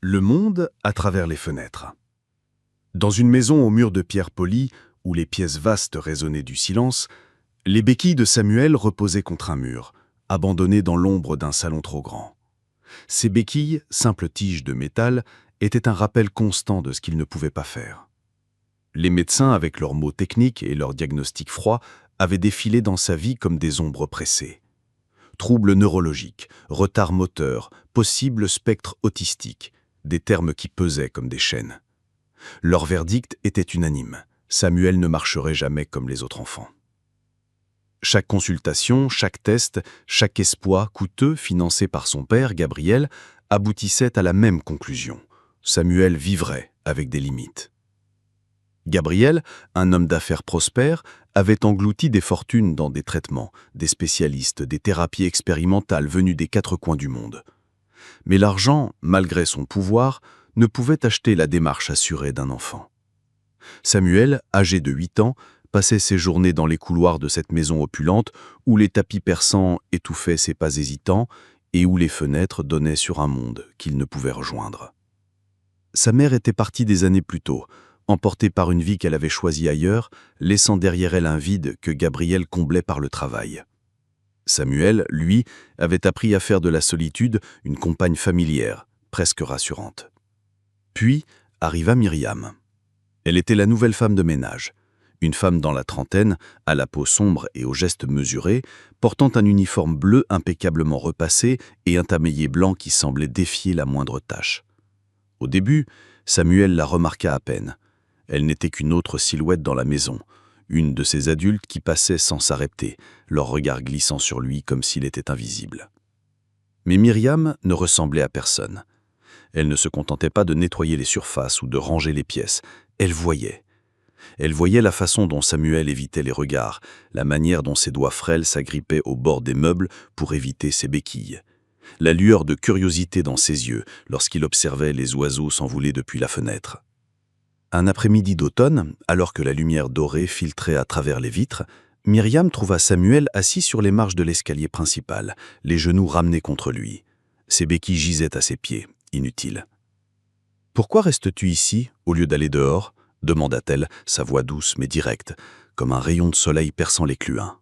Le monde à travers les fenêtres. Dans une maison aux murs de pierre polie, où les pièces vastes résonnaient du silence, les béquilles de Samuel reposaient contre un mur, abandonnées dans l'ombre d'un salon trop grand. Ces béquilles, simples tiges de métal, étaient un rappel constant de ce qu'il ne pouvait pas faire. Les médecins, avec leurs mots techniques et leurs diagnostics froids, avaient défilé dans sa vie comme des ombres pressées. Troubles neurologiques, retard moteur, possible spectre autistique, des termes qui pesaient comme des chaînes. Leur verdict était unanime. Samuel ne marcherait jamais comme les autres enfants. Chaque consultation, chaque test, chaque exploit coûteux financé par son père, Gabriel, aboutissait à la même conclusion. Samuel vivrait avec des limites. Gabriel, un homme d'affaires prospère, avait englouti des fortunes dans des traitements, des spécialistes, des thérapies expérimentales venues des quatre coins du monde. Mais l'argent, malgré son pouvoir, ne pouvait acheter la démarche assurée d'un enfant. Samuel, âgé de 8 ans, passait ses journées dans les couloirs de cette maison opulente où les tapis persans étouffaient ses pas hésitants et où les fenêtres donnaient sur un monde qu'il ne pouvait rejoindre. Sa mère était partie des années plus tôt, emportée par une vie qu'elle avait choisie ailleurs, laissant derrière elle un vide que Gabriel comblait par le travail. Samuel, lui, avait appris à faire de la solitude une compagne familière, presque rassurante. Puis arriva Myriam. Elle était la nouvelle femme de ménage. Une femme dans la trentaine, à la peau sombre et aux gestes mesurés, portant un uniforme bleu impeccablement repassé et un tablier blanc qui semblait défier la moindre tache. Au début, Samuel la remarqua à peine. Elle n'était qu'une autre silhouette dans la maison, une de ces adultes qui passaient sans s'arrêter, leur regard glissant sur lui comme s'il était invisible. Mais Myriam ne ressemblait à personne. Elle ne se contentait pas de nettoyer les surfaces ou de ranger les pièces. Elle voyait. Elle voyait la façon dont Samuel évitait les regards, la manière dont ses doigts frêles s'agrippaient au bord des meubles pour éviter ses béquilles, la lueur de curiosité dans ses yeux lorsqu'il observait les oiseaux s'envoler depuis la fenêtre. Un après-midi d'automne, alors que la lumière dorée filtrait à travers les vitres, Myriam trouva Samuel assis sur les marches de l'escalier principal, les genoux ramenés contre lui. Ses béquilles gisaient à ses pieds, inutiles. « Pourquoi restes-tu ici, au lieu d'aller dehors ?» demanda-t-elle, sa voix douce mais directe, comme un rayon de soleil perçant l'écluin.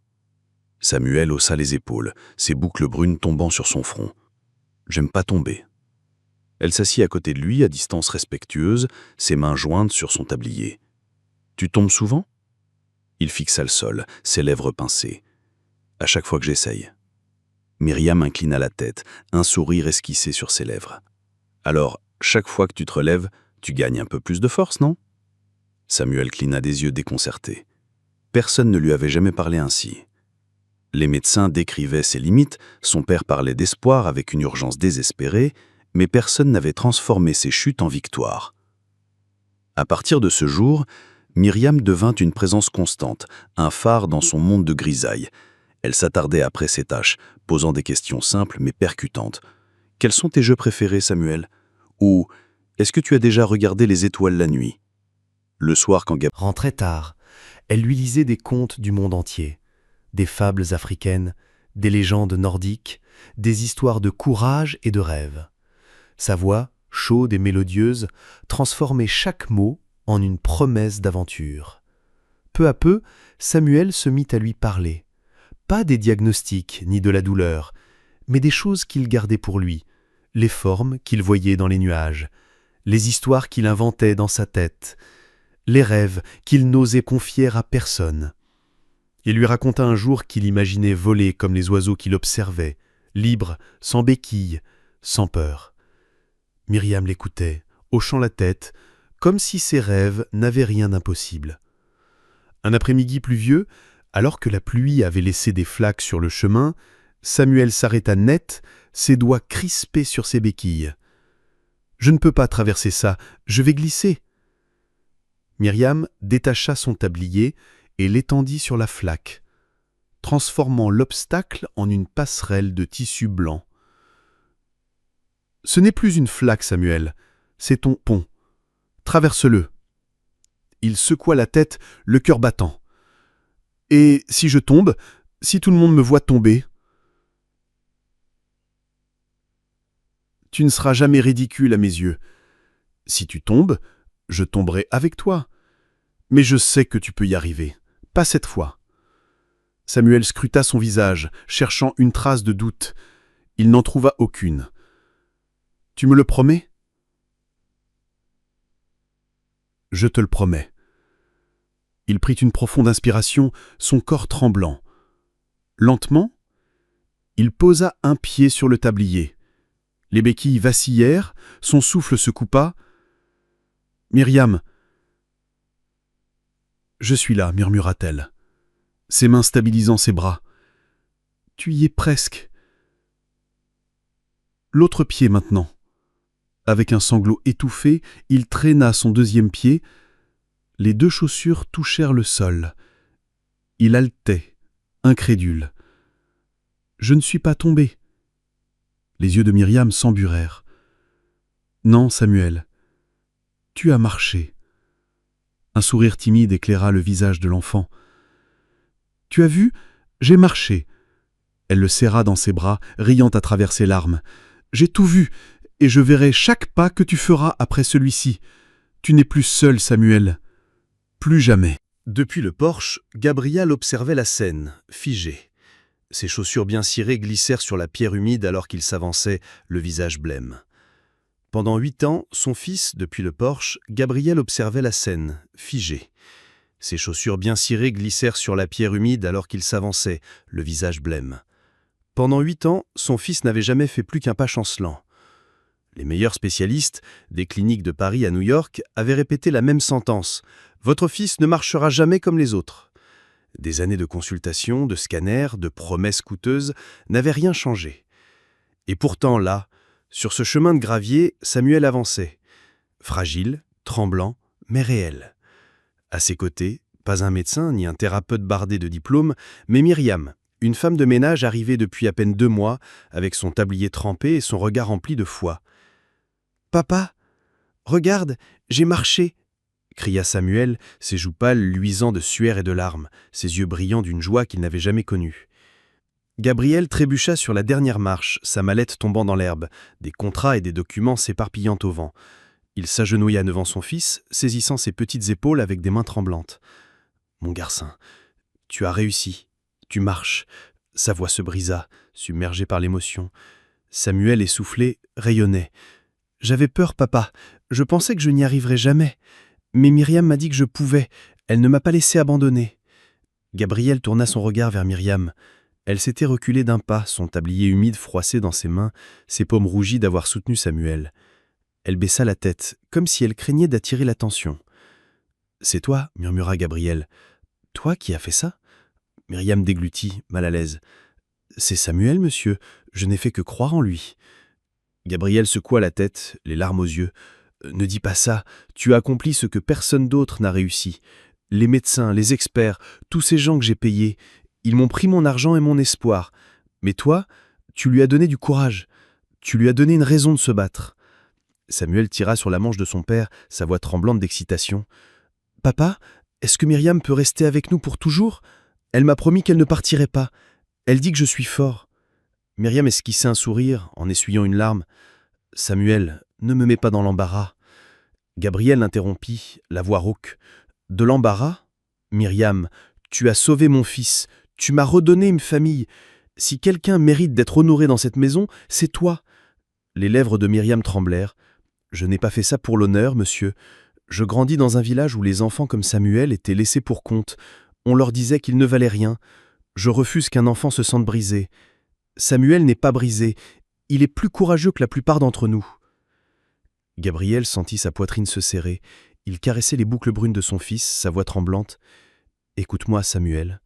Samuel haussa les épaules, ses boucles brunes tombant sur son front. « J'aime pas tomber. » Elle s'assit à côté de lui, à distance respectueuse, ses mains jointes sur son tablier. « Tu tombes souvent ?» Il fixa le sol, ses lèvres pincées. « À chaque fois que j'essaye. » Myriam inclina la tête, un sourire esquissé sur ses lèvres. « Alors, chaque fois que tu te relèves, tu gagnes un peu plus de force, non ?» Samuel cligna des yeux déconcertés. Personne ne lui avait jamais parlé ainsi. Les médecins décrivaient ses limites, son père parlait d'espoir avec une urgence désespérée, mais personne n'avait transformé ses chutes en victoire. À partir de ce jour, Myriam devint une présence constante, un phare dans son monde de grisaille. Elle s'attardait après ses tâches, posant des questions simples mais percutantes. « Quels sont tes jeux préférés, Samuel ?» Ou « Est-ce que tu as déjà regardé les étoiles la nuit ?» Le soir, quand Gabriel rentrait tard, elle lui lisait des contes du monde entier, des fables africaines, des légendes nordiques, des histoires de courage et de rêve. Sa voix, chaude et mélodieuse, transformait chaque mot en une promesse d'aventure. Peu à peu, Samuel se mit à lui parler, pas des diagnostics ni de la douleur, mais des choses qu'il gardait pour lui, les formes qu'il voyait dans les nuages, les histoires qu'il inventait dans sa tête, les rêves qu'il n'osait confier à personne. Il lui raconta un jour qu'il imaginait voler comme les oiseaux qu'il observait, libre, sans béquilles, sans peur. Myriam l'écoutait, hochant la tête, comme si ses rêves n'avaient rien d'impossible. Un après-midi pluvieux, alors que la pluie avait laissé des flaques sur le chemin, Samuel s'arrêta net, ses doigts crispés sur ses béquilles. « Je ne peux pas traverser ça, je vais glisser !» Myriam détacha son tablier et l'étendit sur la flaque, transformant l'obstacle en une passerelle de tissu blanc. « Ce n'est plus une flaque, Samuel, c'est ton pont. Traverse-le. » Il secoua la tête, le cœur battant. « Et si je tombe, si tout le monde me voit tomber ? » « Tu ne seras jamais ridicule à mes yeux. Si tu tombes, je tomberai avec toi. Mais je sais que tu peux y arriver. Pas cette fois. » Samuel scruta son visage, cherchant une trace de doute. Il n'en trouva aucune. « Tu me le promets ?»« Je te le promets. » Il prit une profonde inspiration, son corps tremblant. Lentement, il posa un pied sur le tablier. Les béquilles vacillèrent, son souffle se coupa. « Myriam, je suis là, murmura-t-elle, ses mains stabilisant ses bras. Tu y es presque. L'autre pied maintenant. Avec un sanglot étouffé, il traîna son deuxième pied. Les deux chaussures touchèrent le sol. Il haletait, incrédule. « Je ne suis pas tombé. » Les yeux de Myriam s'emburèrent. « Non, Samuel, tu as marché. » Un sourire timide éclaira le visage de l'enfant. « Tu as vu, j'ai marché. » Elle le serra dans ses bras, riant à travers ses larmes. « J'ai tout vu, et je verrai chaque pas que tu feras après celui-ci. Tu n'es plus seul, Samuel. Plus jamais. » Depuis le porche, Gabriel observait la scène, figé. Ses chaussures bien cirées glissèrent sur la pierre humide alors qu'il s'avançait, le visage blême. Pendant 8 ans, son fils, depuis le porche, Gabriel observait la scène, figé. Ses chaussures bien cirées glissèrent sur la pierre humide alors qu'il s'avançait, le visage blême. Pendant 8 ans, son fils n'avait jamais fait plus qu'un pas chancelant. Les meilleurs spécialistes, des cliniques de Paris à New York, avaient répété la même sentence. « Votre fils ne marchera jamais comme les autres. » Des années de consultations, de scanners, de promesses coûteuses n'avaient rien changé. Et pourtant là, sur ce chemin de gravier, Samuel avançait. Fragile, tremblant, mais réel. À ses côtés, pas un médecin ni un thérapeute bardé de diplôme, mais Myriam, une femme de ménage arrivée depuis à peine 2 mois, avec son tablier trempé et son regard rempli de foi. « Papa, regarde, j'ai marché !» cria Samuel, ses joues pâles luisant de sueur et de larmes, ses yeux brillants d'une joie qu'il n'avait jamais connue. Gabriel trébucha sur la dernière marche, sa mallette tombant dans l'herbe, des contrats et des documents s'éparpillant au vent. Il s'agenouilla devant son fils, saisissant ses petites épaules avec des mains tremblantes. « Mon garçon, tu as réussi, tu marches. » Sa voix se brisa, submergée par l'émotion. Samuel, essoufflé, rayonnait. « J'avais peur, papa. Je pensais que je n'y arriverais jamais. Mais Myriam m'a dit que je pouvais. Elle ne m'a pas laissé abandonner. » Gabriel tourna son regard vers Myriam. Elle s'était reculée d'un pas, son tablier humide froissé dans ses mains, ses paumes rougies d'avoir soutenu Samuel. Elle baissa la tête, comme si elle craignait d'attirer l'attention. « C'est toi, » murmura Gabriel. « Toi qui as fait ça ?» Myriam déglutit, mal à l'aise. « C'est Samuel, monsieur. Je n'ai fait que croire en lui. » Gabriel secoua la tête, les larmes aux yeux. « Ne dis pas ça. Tu as accompli ce que personne d'autre n'a réussi. Les médecins, les experts, tous ces gens que j'ai payés, ils m'ont pris mon argent et mon espoir. Mais toi, tu lui as donné du courage. Tu lui as donné une raison de se battre. » Samuel tira sur la manche de son père, sa voix tremblante d'excitation. « Papa, est-ce que Myriam peut rester avec nous pour toujours ? Elle m'a promis qu'elle ne partirait pas. Elle dit que je suis fort. » Myriam esquissait un sourire en essuyant une larme. « Samuel, ne me mets pas dans l'embarras. » Gabriel l'interrompit, la voix rauque. « De l'embarras ? Myriam, tu as sauvé mon fils. Tu m'as redonné une famille. Si quelqu'un mérite d'être honoré dans cette maison, c'est toi. » Les lèvres de Myriam tremblèrent. « Je n'ai pas fait ça pour l'honneur, monsieur. Je grandis dans un village où les enfants comme Samuel étaient laissés pour compte. On leur disait qu'ils ne valaient rien. Je refuse qu'un enfant se sente brisé. Samuel n'est pas brisé. Il est plus courageux que la plupart d'entre nous. » Gabriel sentit sa poitrine se serrer. Il caressait les boucles brunes de son fils, sa voix tremblante. « Écoute-moi, Samuel.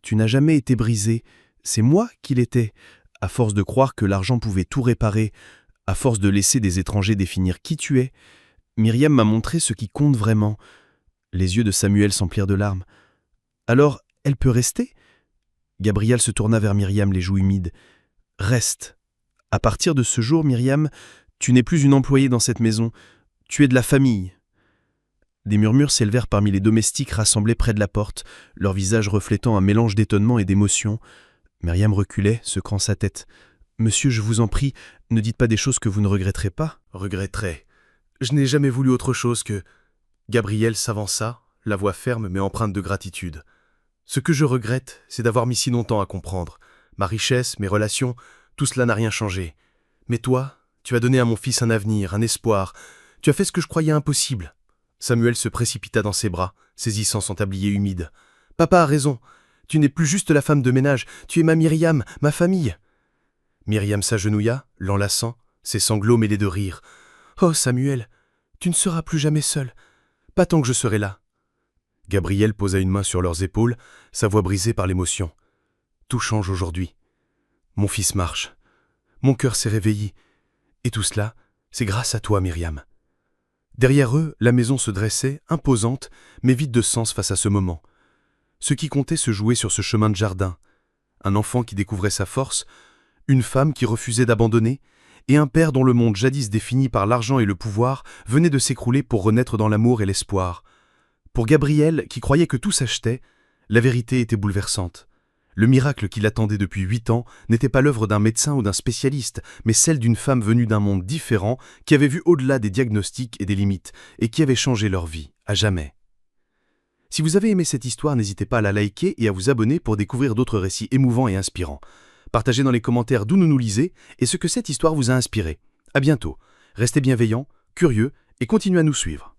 Tu n'as jamais été brisé. C'est moi qui l'étais. À force de croire que l'argent pouvait tout réparer, à force de laisser des étrangers définir qui tu es, Myriam m'a montré ce qui compte vraiment. » Les yeux de Samuel s'emplirent de larmes. « Alors, elle peut rester ?» Gabriel se tourna vers Myriam, les joues humides. « Reste. À partir de ce jour, Myriam, tu n'es plus une employée dans cette maison. Tu es de la famille. » Des murmures s'élevèrent parmi les domestiques rassemblés près de la porte, leurs visages reflétant un mélange d'étonnement et d'émotion. Myriam reculait, secouant sa tête. Monsieur, je vous en prie, ne dites pas des choses que vous ne regretterez pas. Regretterai. Je n'ai jamais voulu autre chose que... Gabriel s'avança, la voix ferme mais empreinte de gratitude. Ce que je regrette, c'est d'avoir mis si longtemps à comprendre. Ma richesse, mes relations, tout cela n'a rien changé. Mais toi, tu as donné à mon fils un avenir, un espoir. Tu as fait ce que je croyais impossible. Samuel se précipita dans ses bras, saisissant son tablier humide. Papa a raison. Tu n'es plus juste la femme de ménage, tu es ma Myriam, ma famille. Myriam s'agenouilla, l'enlaçant, ses sanglots mêlés de rire. Oh Samuel, tu ne seras plus jamais seul. Pas tant que je serai là. Gabriel posa une main sur leurs épaules, sa voix brisée par l'émotion. Tout change aujourd'hui. Mon fils marche. Mon cœur s'est réveillé. Et tout cela, c'est grâce à toi, Myriam. Derrière eux, la maison se dressait, imposante, mais vide de sens face à ce moment. Ce qui comptait se jouait sur ce chemin de jardin. Un enfant qui découvrait sa force, une femme qui refusait d'abandonner, et un père dont le monde jadis défini par l'argent et le pouvoir venait de s'écrouler pour renaître dans l'amour et l'espoir. Pour Gabriel, qui croyait que tout s'achetait, la vérité était bouleversante. Le miracle qui l'attendait depuis 8 ans n'était pas l'œuvre d'un médecin ou d'un spécialiste, mais celle d'une femme venue d'un monde différent, qui avait vu au-delà des diagnostics et des limites, et qui avait changé leur vie, à jamais. Si vous avez aimé cette histoire, n'hésitez pas à la liker et à vous abonner pour découvrir d'autres récits émouvants et inspirants. Partagez dans les commentaires d'où nous lisez et ce que cette histoire vous a inspiré. À bientôt. Restez bienveillants, curieux et continuez à nous suivre.